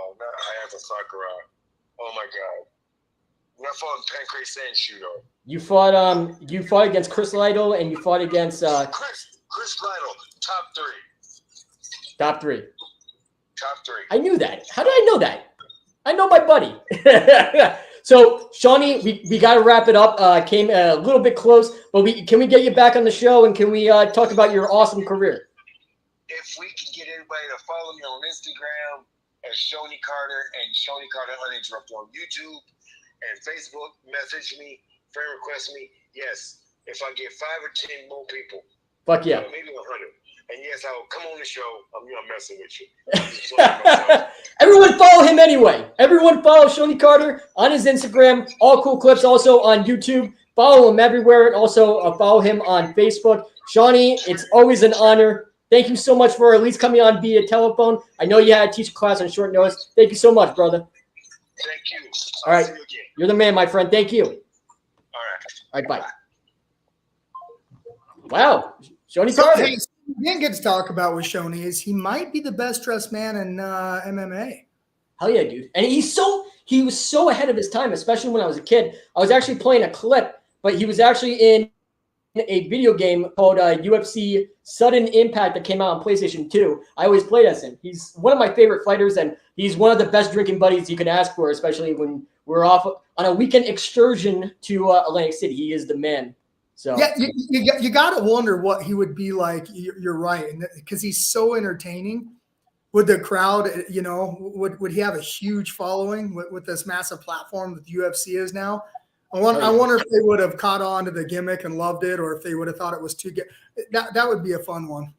Hayata Sakura. Oh my God. I fought in Pancrase and Shooter. You fought against Chris Lytle and you fought against Chris Lytle, top three. Top three. Top three. I knew that. How did I know that? I know my buddy. So, Shonie, we got to wrap it up. Came a little bit close, but can we get you back on the show and can we talk about your awesome career? If we can get everybody to follow me on Instagram as Shonie Carter and Shonie Carter Uninterrupted on YouTube and Facebook, message me, friend request me. Yes, if I get 5 or 10 more people, fuck yeah, maybe 100. And yes, I will come on the show. I'm not messing with you. Everyone follow him anyway. Everyone follow Shonie Carter on his Instagram. All cool clips also on YouTube. Follow him everywhere. And also follow him on Facebook. Shonie, it's always an honor. Thank you so much for at least coming on via telephone. I know you had to teach a class on short notice. Thank you so much, brother. Thank you. All right. You're the man, my friend. Thank you. All right. All right, bye. Wow. Shonie Carter. Hey, we didn't get to talk about with Shonie is he might be the best dressed man in MMA. Hell yeah, dude. And he was so ahead of his time, especially when I was a kid. I was actually playing a clip, but he was actually in a video game called UFC Sudden Impact that came out on PlayStation 2. I always played as him. He's one of my favorite fighters, and he's one of the best drinking buddies you can ask for, especially when we're off on a weekend excursion to Atlantic City. He is the man. So yeah, you got to wonder what he would be like. You're right, because he's so entertaining. Would the crowd, would he have a huge following with this massive platform that the UFC is now? I wonder if they would have caught on to the gimmick and loved it, or if they would have thought it was too good. That would be a fun one.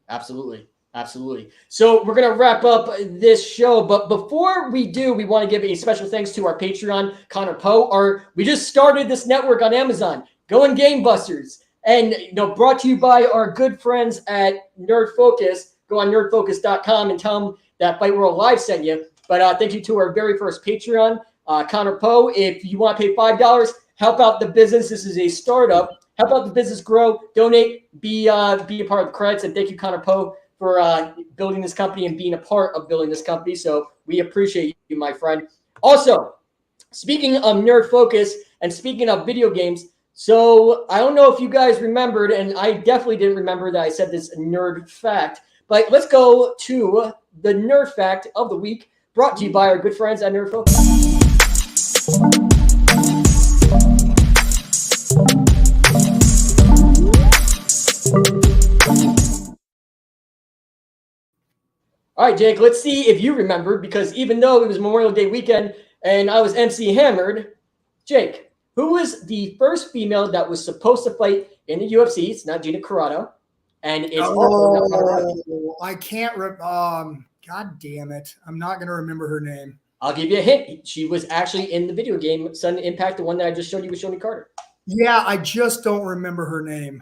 Absolutely. Absolutely. So we're going to wrap up this show. But before we do, we want to give a special thanks to our Patreon, Conor Poe. We just started this network on Amazon, Going Gangbusters. And, brought to you by our good friends at Nerd Focus. Go on nerdfocus.com and tell them that Fight World Live sent you. But thank you to our very first Patreon, Conor Poe. If you want to pay $5, help out the business. This is a startup. Help out the business grow. Donate. Be a part of the credits. And thank you, Conor Poe, for building this company and being a part of building this company. So we appreciate you, my friend. Also, speaking of Nerd Focus and speaking of video games, so I don't know if you guys remembered, and I definitely didn't remember that I said this nerd fact, but let's go to the nerd fact of the week, brought to you by our good friends at Nerd Focus. All right, Jake, let's see if you remember, because even though it was Memorial Day weekend and I was MC hammered, Jake, who was the first female that was supposed to fight in the UFC? It's not Gina Carano. And it's I can't God damn it. I'm not going to remember her name. I'll give you a hint. She was actually in the video game Sudden Impact, the one that I just showed you with Shonie Carter. Yeah, I just don't remember her name.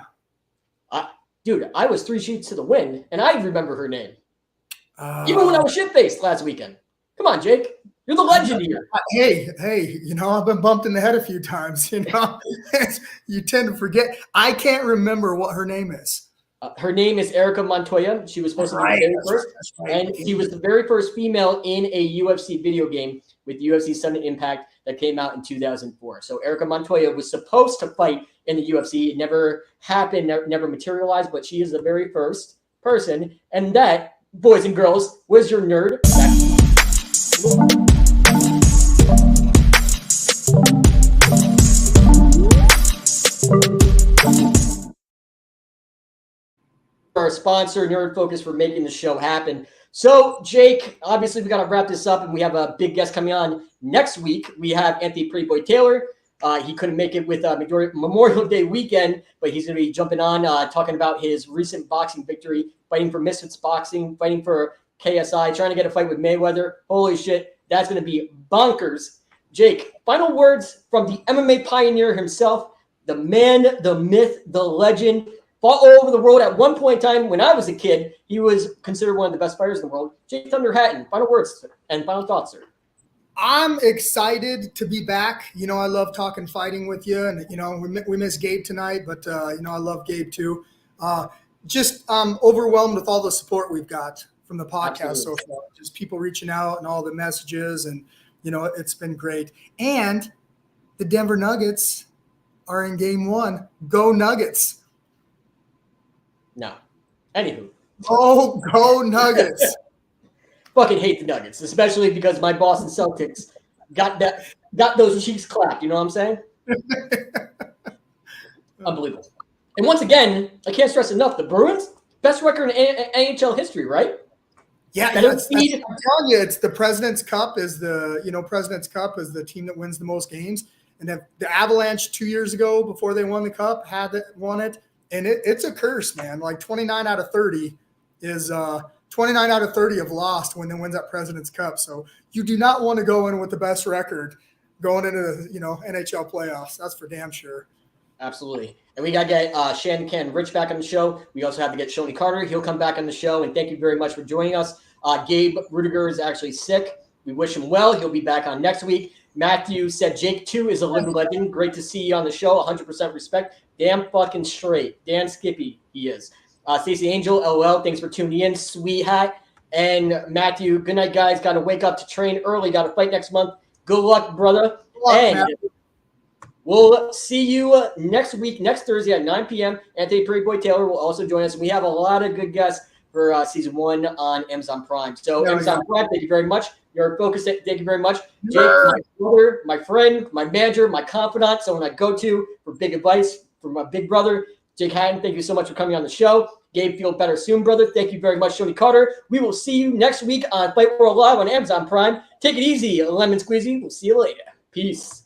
Dude, I was 3 sheets to the wind, and I remember her name. Even when I was shit-faced last weekend. Come on, Jake. You're the legend here. Hey, I've been bumped in the head a few times, You tend to forget. I can't remember what her name is. Her name is Erica Montoya. She was supposed to be the very first. And she was the very first female in a UFC video game with UFC Sudden Impact that came out in 2004. So Erica Montoya was supposed to fight in the UFC. It never happened, never materialized, but she is the very first person. And that, boys and girls, was your nerd. Our sponsor, Nerd Focus, for making the show happen. So, Jake, obviously we got to wrap this up, and we have a big guest coming on next week. We have Anthony Prettyboy Taylor. He couldn't make it with Memorial Day weekend, but he's going to be jumping on, talking about his recent boxing victory, fighting for Misfits Boxing, fighting for KSI, trying to get a fight with Mayweather. Holy shit, that's going to be bonkers. Jake, final words from the MMA pioneer himself, the man, the myth, the legend. Fought all over the world at one point in time. When I was a kid, he was considered one of the best fighters in the world. Jake Thunder Hatton, final words and final thoughts, sir. I'm excited to be back. I love talking fighting with you. And, we miss Gabe tonight, but, I love Gabe too. Just overwhelmed with all the support we've got from the podcast so far. Just people reaching out and all the messages. And, it's been great. And the Denver Nuggets are in game 1. Go Nuggets. No. Anywho. Oh, go Nuggets. Fucking hate the Nuggets, especially because my Boston Celtics got those cheeks clapped. You know what I'm saying? Unbelievable. And once again, I can't stress enough, the Bruins, best record in NHL history, right? Yeah, I'm telling you, it's the President's Cup is President's Cup is the team that wins the most games. And the Avalanche 2 years ago, before they won the cup, won it. And it's a curse, man. Like 29 out of 30 is 29 out of 30 have lost when they wins that President's Cup. So you do not want to go in with the best record going into the NHL playoffs. That's for damn sure. Absolutely. And we got to get Shannon Can Rich back on the show. We also have to get Shonie Carter. He'll come back on the show. And thank you very much for joining us. Gabe Rudiger is actually sick. We wish him well. He'll be back on next week. Matthew said Jake, too, is a living legend. Great to see you on the show. 100% respect. Damn fucking straight. Dan Skippy, he is. Stacey Angel, LOL, thanks for tuning in. Sweet hat. And Matthew, good night, guys. Got to wake up to train early. Got to fight next month. Good luck, brother. Good luck, and Matthew. We'll see you next week, next Thursday at 9 p.m. Anthony Pretty Boy Taylor will also join us. We have a lot of good guests for season 1 on Amazon Prime. So Amazon Prime, thank you very much. Your focus, thank you very much. Jake, my brother, my friend, my manager, my confidant, someone I go to for big advice from my big brother, Jake Hatton. Thank you so much for coming on the show. Gabe, feel better soon, brother. Thank you very much, Shonie Carter. We will see you next week on Fight World Live on Amazon Prime. Take it easy, Lemon Squeezy. We'll see you later. Peace.